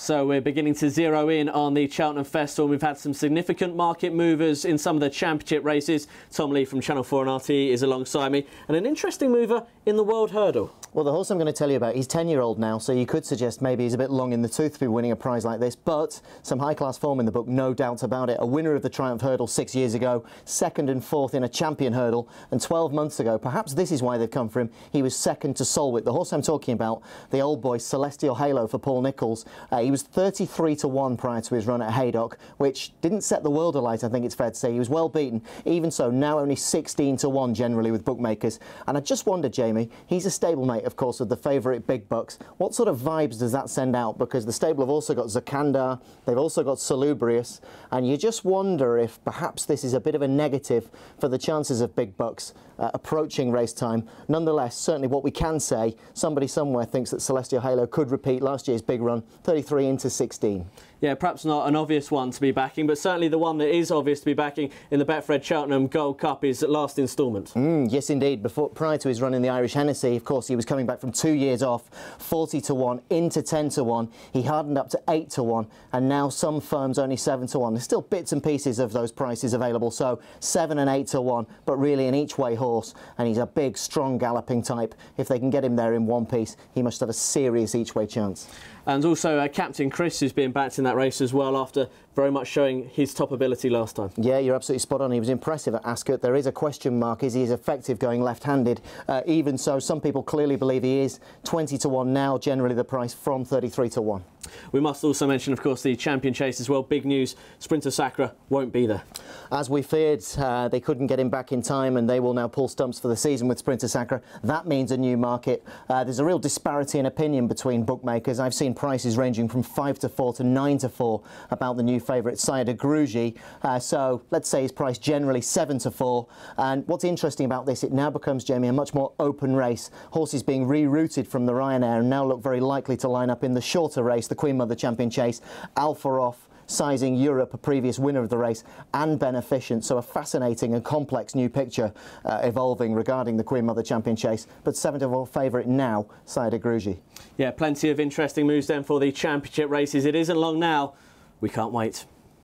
So we're beginning to zero in on the Cheltenham Festival. We've had some significant market movers in some of the championship races. Tom Lee from Channel 4 and RT is alongside me, and an interesting mover in the World Hurdle. Well, the horse I'm going to tell you about, he's 10-year-old now, so you could suggest maybe he's a bit long in the tooth to be winning a prize like this, but some high-class form in the book, no doubt about it. A winner of the Triumph Hurdle 6 years ago, second and fourth in a champion hurdle, and 12 months ago, perhaps this is why they've come for him, he was second to Solwit. The horse I'm talking about, the old boy Celestial Halo for Paul Nicholls, he was 33 to 1 prior to his run at Haydock, which didn't set the world alight, I think it's fair to say. He was well beaten. Even so, now only 16 to 1 generally with bookmakers. And I just wonder, Jamie, he's a stablemate, of course, of the favourite Big Bucks. What sort of vibes does that send out? Because the stable have also got Zakandar, they've also got Salubrious, and you just wonder if perhaps this is a bit of a negative for the chances of Big Bucks approaching race time. Nonetheless, certainly what we can say, somebody somewhere thinks that Celestial Halo could repeat last year's big run, 33 into 16. Yeah, perhaps not an obvious one to be backing, but certainly the one that is obvious to be backing in the Betfred Cheltenham Gold Cup is Last Instalment. Yes, indeed. Prior to his run in the Irish Hennessy, of course, he was coming back from 2 years off, 40 to 1 into 10 to 1. He hardened up to 8 to 1, and now some firms only 7 to 1. There's still bits and pieces of those prices available, so 7 and 8 to 1, but really an each-way horse, and he's a big, strong galloping type. If they can get him there in one piece, he must have a serious each-way chance. And also Captain Chris, who's being backed in that race as well, after very much showing his top ability last time. Yeah, you're absolutely spot on. He was impressive at Ascot. There is a question mark. Is he as effective going left-handed? Even so, some people clearly believe he is. 20 to 1 now, generally the price from 33 to 1. We must also mention, of course, the champion chase as well. Big news, Sprinter Sacre won't be there. As we feared, they couldn't get him back in time, and they will now pull stumps for the season with Sprinter Sacre. That means a new market. There's a real disparity in opinion between bookmakers. I've seen prices ranging from 5 to 4 to 9 to 4 about the new favourite Sire de Grugy. So let's say his price generally 7 to 4. And what's interesting about this, it now becomes, Jamie, a much more open race. Horses being rerouted from the Ryanair and now look very likely to line up in the shorter race, the Queen Mother Champion Chase, Alpha Off, Sizing Europe, a previous winner of the race, and Beneficent. So a fascinating and complex new picture evolving regarding the Queen Mother Champion Chase. But 7 to 4 favourite now, Sire de Grugy. Yeah, plenty of interesting moves then for the championship races. It isn't long now. We can't wait.